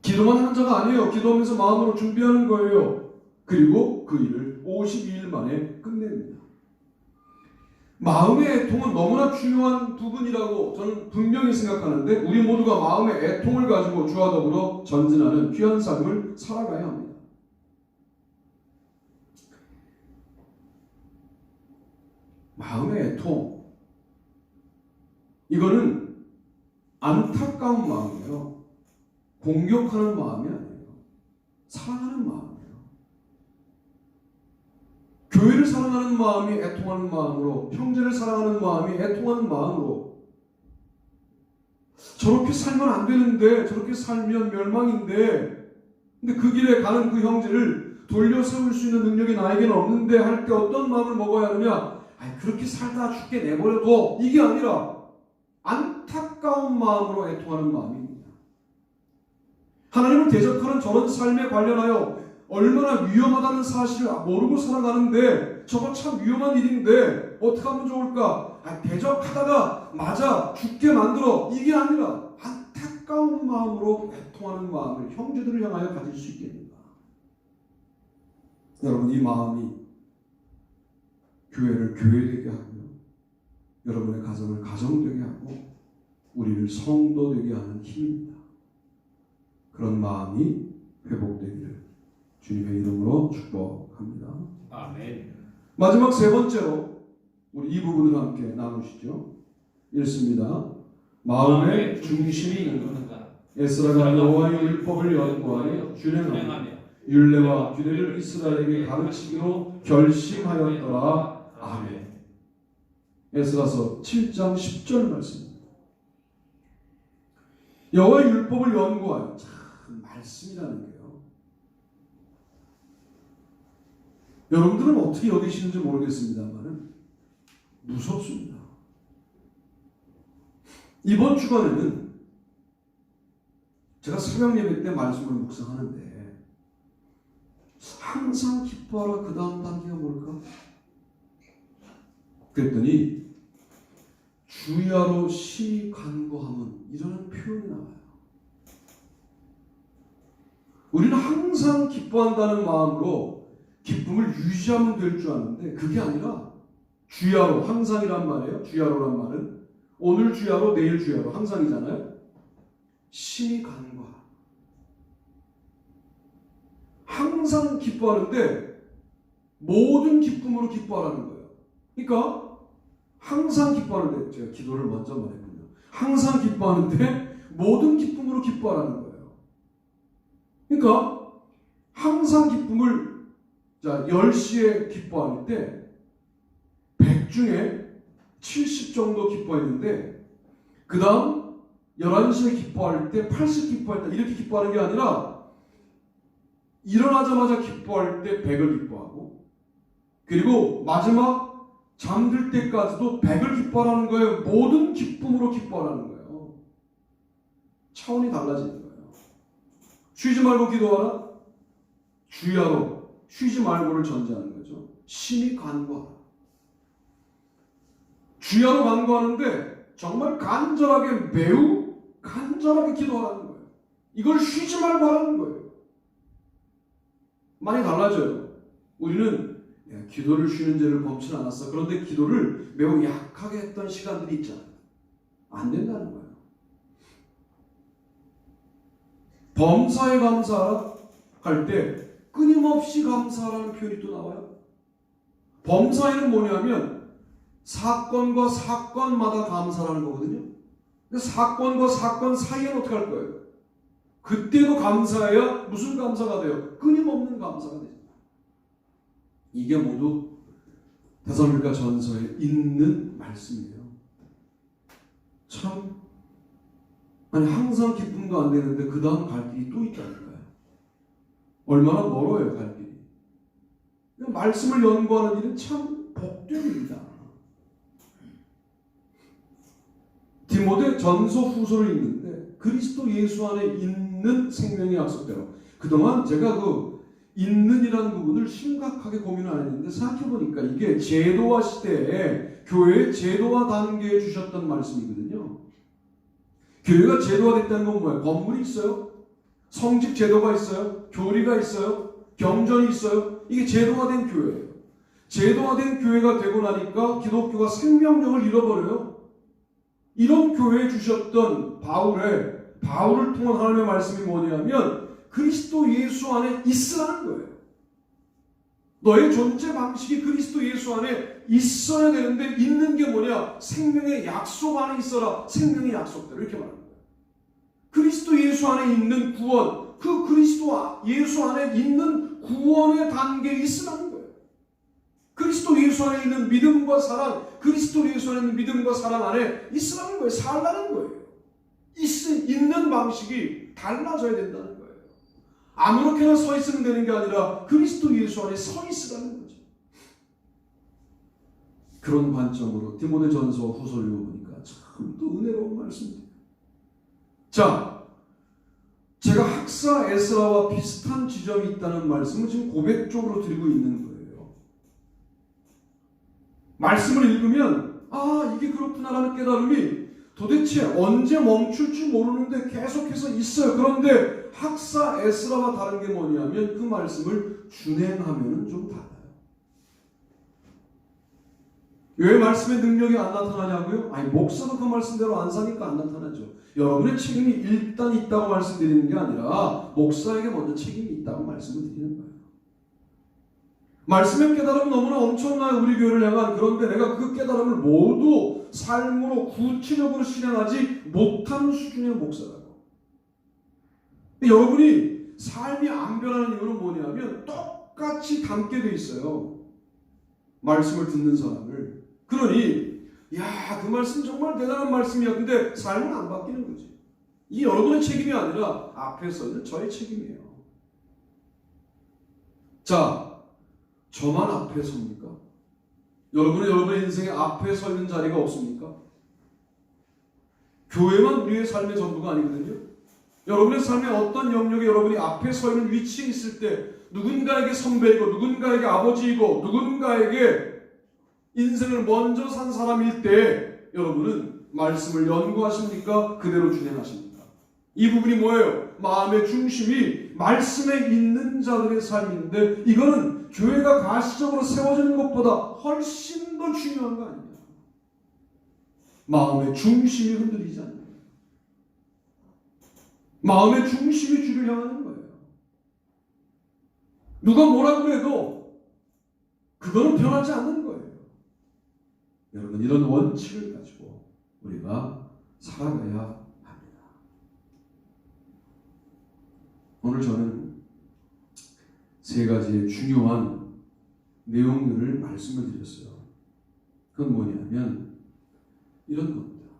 기도만 하는 자가 아니에요. 기도하면서 마음으로 준비하는 거예요. 그리고 그 일을 52일 만에 끝냅니다. 마음의 애통은 너무나 중요한 부분이라고 저는 분명히 생각하는데, 우리 모두가 마음의 애통을 가지고 주와 더불어 전진하는 귀한 삶을 살아가야 합니다. 마음의 애통, 이거는 안타까운 마음이에요. 공격하는 마음이 아니에요. 사랑하는 마음이에요. 교회를 사랑하는 마음이 애통하는 마음으로, 형제를 사랑하는 마음이 애통하는 마음으로, 저렇게 살면 안 되는데, 저렇게 살면 멸망인데, 근데 그 길에 가는 그 형제를 돌려 세울 수 있는 능력이 나에게는 없는데 할 때 어떤 마음을 먹어야 하느냐? 아니, 그렇게 살다 죽게 내버려둬. 이게 아니라 안타까운 마음으로 애통하는 마음입니다. 하나님을 대적하는 저런 삶에 관련하여 얼마나 위험하다는 사실을 모르고 살아가는데, 저거 참 위험한 일인데 어떻게 하면 좋을까? 대적하다가 맞아 죽게 만들어. 이게 아니라 안타까운 마음으로 애통하는 마음을 형제들을 향하여 가질 수 있겠는가? 여러분, 이 마음이 교회를 교회되게 하고, 여러분의 가정을 가정되게 하고, 우리를 성도되게 하는 힘입니다. 그런 마음이 회복되기를 주님의 이름으로 축복합니다. 아멘. 마지막 세 번째로 우리 이 부분을 함께 나누시죠. 읽습니다. 마음의 중심이 있는가? 에스라가 여호와의 율법을 연구하여 준행하며 율례와 규례를 이스라엘에게 가르치기로 결심하였더라. 아멘. 에스라서 7장 10절 말씀입니다. 여호와의 율법을 연구하여, 참 말씀이라는 게요, 여러분들은 어떻게 여기시는지 모르겠습니다만 무섭습니다. 이번 주간에는 제가 새벽 예배 때 말씀을 묵상하는데 항상 기뻐하라, 그 다음 단계가 뭘까? 그랬더니 주야로 심히 간구함은, 이라는 표현이 나와요. 우리는 항상 기뻐한다는 마음으로 기쁨을 유지하면 될 줄 아는데 그게 아니라 주야로, 항상이란 말이에요. 주야로란 말은 오늘 주야로, 내일 주야로, 항상이잖아요. 심히 간구하라. 항상 기뻐하는데 모든 기쁨으로 기뻐하라는 거예요. 그러니까 항상 기뻐하는데, 제가 기도를 먼저 말했군요. 항상 기뻐하는데 모든 기쁨으로 기뻐하라는 거예요. 그러니까 항상 기쁨을, 자, 10시에 기뻐할 때 100 중에 70 정도 기뻐했는데, 그 다음 11시에 기뻐할 때 80 기뻐할 때, 이렇게 기뻐하는 게 아니라 일어나자마자 기뻐할 때 100을 기뻐하고, 그리고 마지막 잠들 때까지도 100을 기뻐하라는 거예요. 모든 기쁨으로 기뻐하라는 거예요. 차원이 달라지는 거예요. 쉬지 말고 기도하라. 주야로, 쉬지 말고를 전제하는 거죠. 심히 간구하라. 주야로 간구하는데 정말 간절하게, 매우 간절하게 기도하라는 거예요. 이걸 쉬지 말고 하라는 거예요. 많이 달라져요. 우리는 기도를 쉬는 죄를 범치 않았어. 그런데 기도를 매우 약하게 했던 시간들이 있잖아요. 안 된다는 거예요. 범사에 감사하라 할 때 끊임없이 감사하라는 표현이 또 나와요. 범사에는 뭐냐면 사건과 사건마다 감사라는 거거든요. 근데 사건과 사건 사이에는 어떻게 할 거예요? 그때도 감사해야 무슨 감사가 돼요? 끊임없는 감사가 되죠. 이게 모두 데살로니가 전서에 있는 말씀이에요. 참, 아니 항상 기쁨도 안 되는데 그 다음 갈 길이 또 있다니까요. 얼마나 멀어요, 갈 길이. 말씀을 연구하는 일은 참 복됨입니다. 디모데 전서 후서를 읽는데 그리스도 예수 안에 있는 생명의 약속대로, 그동안 제가 그 있는이라는 부분을 심각하게 고민을 안 했는데 생각해보니까 이게 제도화 시대에 교회의 제도화 단계에 주셨던 말씀이거든요. 교회가 제도화됐다는 건 뭐예요? 건물이 있어요? 성직 제도가 있어요? 교리가 있어요? 경전이 있어요? 이게 제도화된 교회예요. 제도화된 교회가 되고 나니까 기독교가 생명력을 잃어버려요. 이런 교회에 주셨던 바울을 통한 하나님의 말씀이 뭐냐면 그리스도 예수 안에 있으라는 거예요. 너의 존재 방식이 그리스도 예수 안에 있어야 되는데 있는 게 뭐냐? 생명의 약속 안에 있어라. 생명의 약속대로 이렇게 말합니다. 그리스도 예수 안에 있는 구원, 그 그리스도 예수 안에 있는 구원의 단계에 있으라는 거예요. 그리스도 예수 안에 있는 믿음과 사랑, 그리스도 예수 안에 있는 믿음과 사랑 안에 있으라는 거예요. 살라는 거예요. 있는 방식이 달라져야 된다는 거예요. 아무렇게나 서 있으면 되는 게 아니라 그리스도 예수 안에 서 있으라는 거죠. 그런 관점으로 디모데 전서 후서를 읽어보니까 참 또 은혜로운 말씀입니다. 자, 제가 학사 에스라와 비슷한 지점이 있다는 말씀을 지금 고백적으로 드리고 있는 거예요. 말씀을 읽으면 이게 그렇구나라는 깨달음이 도대체 언제 멈출지 모르는데 계속해서 있어요. 그런데 학사 에스라와 다른 게 뭐냐면 그 말씀을 준행하면 좀 달라요. 왜 말씀의 능력이 안 나타나냐고요? 목사도 그 말씀대로 안 사니까 안 나타나죠. 여러분의 책임이 일단 있다고 말씀드리는 게 아니라 목사에게 먼저 책임이 있다고 말씀을 드리는 거예요. 말씀의 깨달음은 너무나 엄청나요, 우리 교회를 향한. 그런데 내가 그 깨달음을 모두 삶으로 구체적으로 실행하지 못하는 수준의 목사라고. 여러분이 삶이 안 변하는 이유는 뭐냐면 똑같이 담게 돼 있어요. 말씀을 듣는 사람을. 그러니 그 말씀 정말 대단한 말씀이야. 근데 삶은 안 바뀌는 거지. 이게 여러분의 책임이 아니라 앞에 서 있는 저의 책임이에요. 자, 저만 앞에 섭니까? 여러분의 인생에 앞에 서 있는 자리가 없습니까? 교회만 우리의 삶의 전부가 아니거든요. 여러분의 삶의 어떤 영역에 여러분이 앞에 서 있는 위치에 있을 때 누군가에게 선배이고 누군가에게 아버지이고 누군가에게 인생을 먼저 산 사람일 때 여러분은 말씀을 연구하십니까? 그대로 준행하십니까? 이 부분이 뭐예요? 마음의 중심이 말씀에 있는 자들의 삶인데 이거는 교회가 가시적으로 세워지는 것보다 훨씬 더 중요한 거 아닙니까? 마음의 중심이 흔들리지 않는 거예요. 마음의 중심이 주를 향하는 거예요. 누가 뭐라고 해도 그거는 변하지 않는 거예요. 여러분, 이런 원칙을 가지고 우리가 살아가야 합니다. 오늘 저는 세 가지의 중요한 내용들을 말씀을 드렸어요. 그건 뭐냐면 이런 겁니다.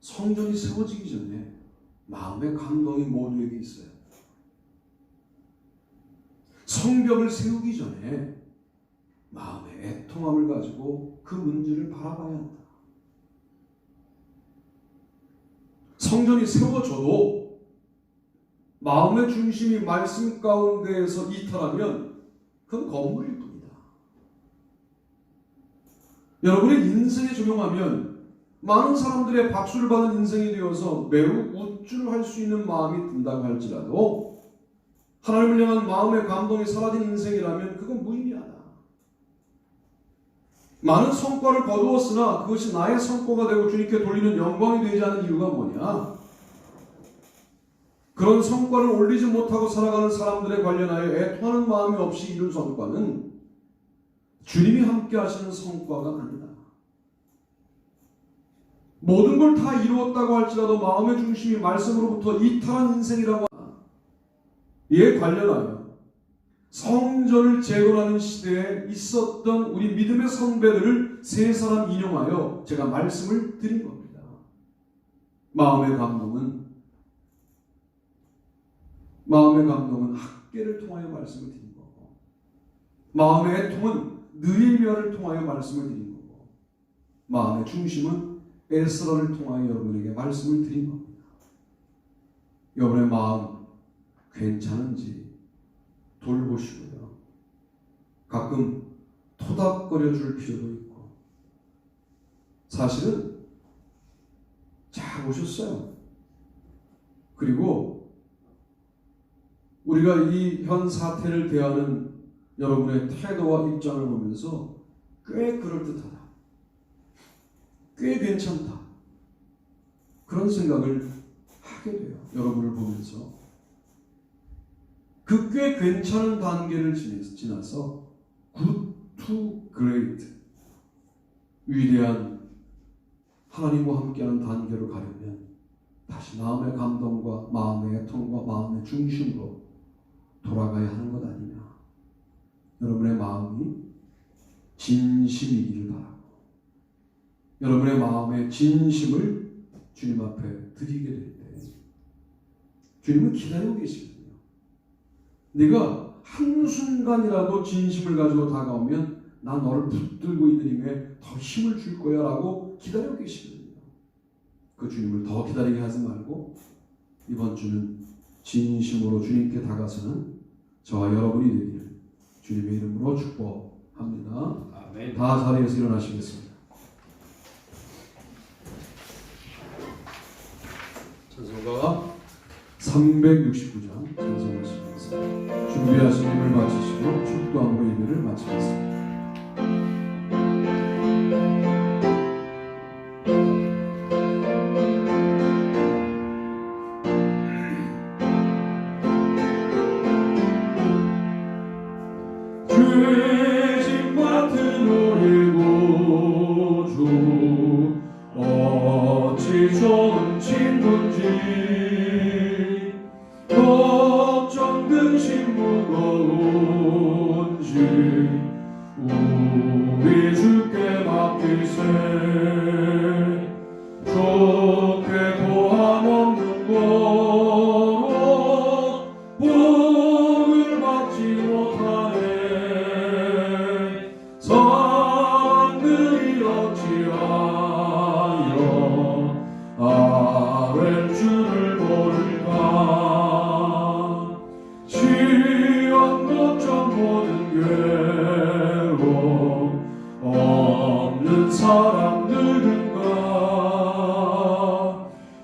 성전이 세워지기 전에 마음의 감동이 모두에게 있어요. 성벽을 세우기 전에 마음의 애통함을 가지고 그 문제를 바라봐야 한다. 성전이 세워져도 마음의 중심이 말씀 가운데에서 이탈하면 그건 건물일 뿐이다. 여러분의 인생에 적용하면 많은 사람들의 박수를 받은 인생이 되어서 매우 우쭐할 수 있는 마음이 든다고 할지라도 하나님을 향한 마음의 감동이 사라진 인생이라면 그건 무의미하다. 많은 성과를 거두었으나 그것이 나의 성과가 되고 주님께 돌리는 영광이 되지 않은 이유가 뭐냐? 그런 성과를 올리지 못하고 살아가는 사람들에 관련하여 애통하는 마음이 없이 이룬 성과는 주님이 함께 하시는 성과가 아니다. 모든 걸 다 이루었다고 할지라도 마음의 중심이 말씀으로부터 이탈한 인생이라고 하나. 이에 관련하여 성전을 재건하는 시대에 있었던 우리 믿음의 선배들을 세 사람 인용하여 제가 말씀을 드린 겁니다. 마음의 감동은 학계를 통하여 말씀을 드린 거고, 마음의 애통은 느헤미야를 통하여 말씀을 드린 거고, 마음의 중심은 에스라를 통하여 여러분에게 말씀을 드린 겁니다. 여러분의 마음 괜찮은지 돌보시고요. 가끔 토닥거려 줄 필요도 있고, 사실은 잘 오셨어요. 그리고 우리가 이 현 사태를 대하는 여러분의 태도와 입장을 보면서 꽤 그럴듯하다, 꽤 괜찮다, 그런 생각을 하게 돼요. 여러분을 보면서 그 꽤 괜찮은 단계를 지나서 good to great, 위대한 하나님과 함께하는 단계로 가려면 다시 마음의 감동과 마음의 애통과 마음의 중심으로 돌아가야 하는 것 아니냐. 여러분의 마음이 진심이기를 바라고, 여러분의 마음의 진심을 주님 앞에 드리게 될 때 주님은 기다리고 계시거든요. 네가 한순간이라도 진심을 가지고 다가오면 나 너를 붙들고 있는 힘에 더 힘을 줄 거야 라고 기다리고 계시거든요. 그 주님을 더 기다리게 하지 말고 이번 주는 진심으로 주님께 다가서는 저와 여러분이 되기를 주님의 이름으로 축복합니다. 아멘. 다 자리에서 일어나시겠습니다. 찬송가 369장 찬송하시면서 준비하신 힘을 마치시고 축도함으로 예배를 마치겠습니다. 죄짐 같은 우리 구주 어찌 좋은 친구인지, 걱정 근심 무거운지 우리 주께 맡기세. 좋게 고함 없는 거로 복을 받지 못하네. 사람들이 어찌하여 아랠 줄을 모를까. 시험 걱정 모든 괴로움 없는 사람 누군가.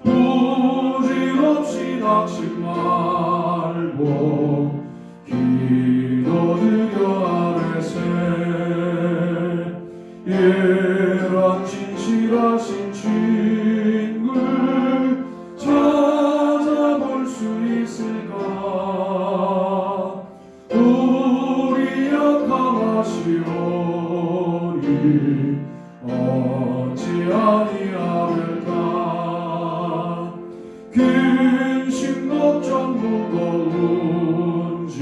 부질없이 낙심 말고 기도드려 아뢰세. 이런 진실하신 친구 찾아볼 수 있을까. 우리 약함하시오니 어찌 아니하릴까. 근심 걱정 무거운지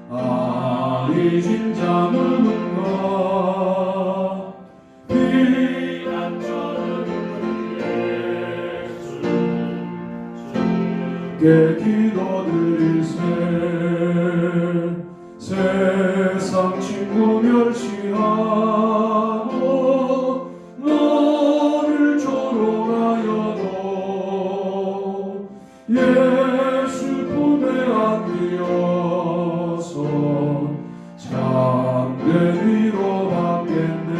아니 진짜 누군가. 비난처럼 주께 기도드리세. 세상 친구 멸시하고 너를 조롱하여도 예수 품에 안기어서 참된 위로 받겠네.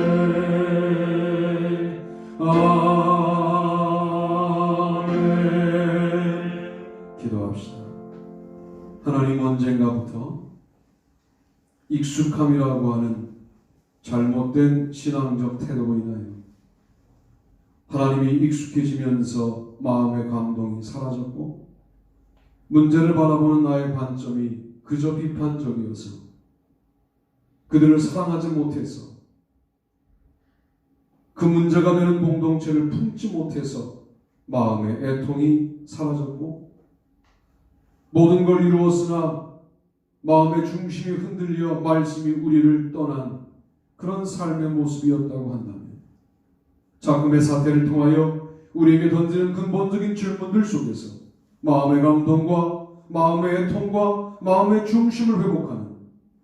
아멘. 기도합시다. 하나님, 언젠가부터 익숙함이라고 하는 잘못된 신앙적 태도로 인하여 하나님이 익숙해지면서 마음의 감동이 사라졌고, 문제를 바라보는 나의 관점이 그저 비판적이어서 그들을 사랑하지 못해서 그 문제가 되는 공동체를 품지 못해서 마음의 애통이 사라졌고 모든 걸 이루었으나 마음의 중심이 흔들려 말씀이 우리를 떠난 그런 삶의 모습이었다고 한다면 작금의 사태를 통하여 우리에게 던지는 근본적인 질문들 속에서 마음의 감동과 마음의 애통과 마음의 중심을 회복하는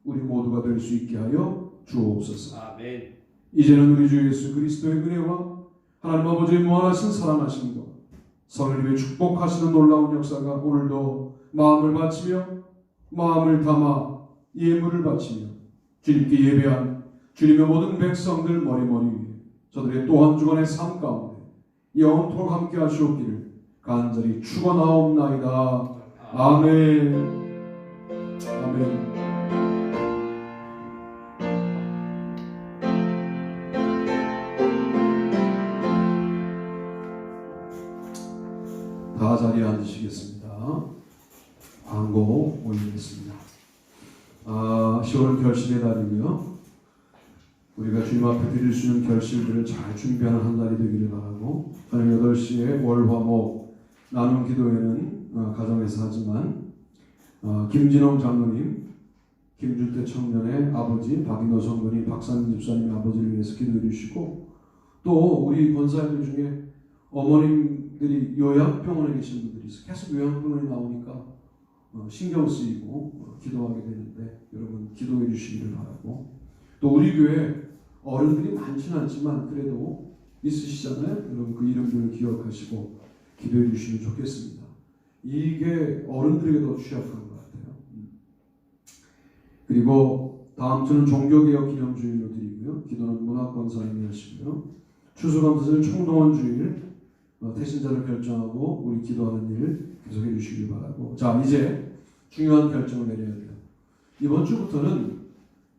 우리 모두가 될 수 있게 하여 주옵소서. 아멘. 이제는 우리 주 예수 그리스도의 은혜와 하나님 아버지의 무한하신 사랑하심과 성령님의 축복하시는 놀라운 역사가 오늘도 마음을 바치며 마음을 담아 예물을 바치며 주님께 예배한 주님의 모든 백성들 머리머리 위에 저들의 또 한 주간의 삶 가운데 영원토록 함께 하시옵기를 간절히 축원하옵나이다. 아멘. 아멘. 다 자리에 앉으시겠습니다. 광고 올리겠습니다. 10월 결실의 달이며 우리가 주님 앞에 드릴 수 있는 결실들을 잘 준비하는 한 달이 되기를 바라고 저녁 8시에 월화목 나눔 기도회는 가정에서 하지만 김진홍 장로님, 김준태 청년의 아버지, 박인호 성도님, 박상민 집사님의 아버지를 위해서 기도해 주시고 또 우리 권사님들 중에 어머님들이 요양병원에 계신 분들이 있어요. 계속 요양병원이 나오니까 신경 쓰이고 기도하게 되는데 여러분 기도해 주시기를 바라고 또 우리 교회 어른들이 많지는 않지만 그래도 있으시잖아요. 여러분 그 이름들을 기억하시고 기도해 주시면 좋겠습니다. 이게 어른들에게 더 취약한 것 같아요. 그리고 다음 주는 종교개혁 기념주일로 드리고요. 기도는 문화권사님이 하시고요. 추수감사절 총동원 주일 태신자를 결정하고 우리 기도하는 일을 계속해 주시길 바라고 자 이제 중요한 결정을 내려야 돼요. 이번 주부터는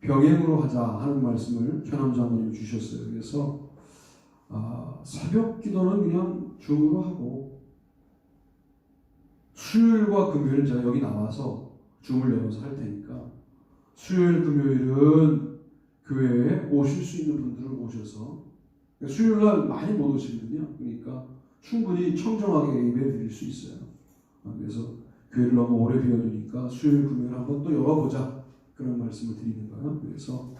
병행으로 하자 하는 말씀을 최남 장로님이 주셨어요. 그래서 새벽 기도는 그냥 줌으로 하고 수요일과 금요일 제가 여기 나와서 줌을 열어서 할 테니까 수요일 금요일은 교회에 오실 수 있는 분들을 오셔서 수요일날 많이 못 오시거든요. 그러니까 충분히 청정하게 예배 드릴 수 있어요. 그래서 교회를 너무 오래 비워두니까 수요일 금요일 한번 또 열어보자 그런 말씀을 드리는 거예요. 그래서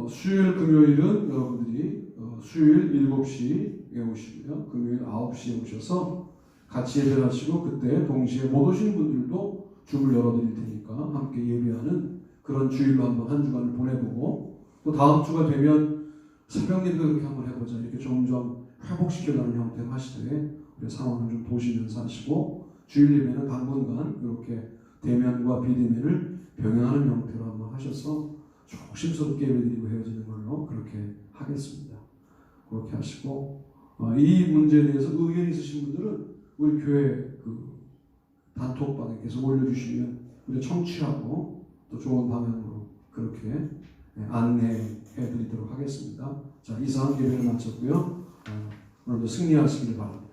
수요일 금요일은 여러분들이 수요일 7시에 오시고요. 금요일 9시에 오셔서 같이 예배를 하시고 그때 동시에 못 오시는 분들도 줌을 열어드릴 테니까 함께 예배하는 그런 주일로 한번 한 주간을 보내보고 또 다음 주가 되면 새벽예배도 그렇게 한번 해보자 이렇게 점점 회복시켜가는 형태로 하시되 우리 상황을 좀 보시면서 하시고 주일 예배는 당분간 이렇게 대면과 비대면을 병행하는 형태로 한번 하셔서 조심스럽게 예배드리고 헤어지는 걸로 그렇게 하겠습니다. 그렇게 하시고 이 문제에 대해서 의견이 있으신 분들은 우리 교회 그 단톡방에 계속 올려주시면 우리가 청취하고 또 좋은 방향으로 그렇게 안내해드리도록 하겠습니다. 자 이상 예배를 마쳤고요. 오늘도 승리하시길 바랍니다.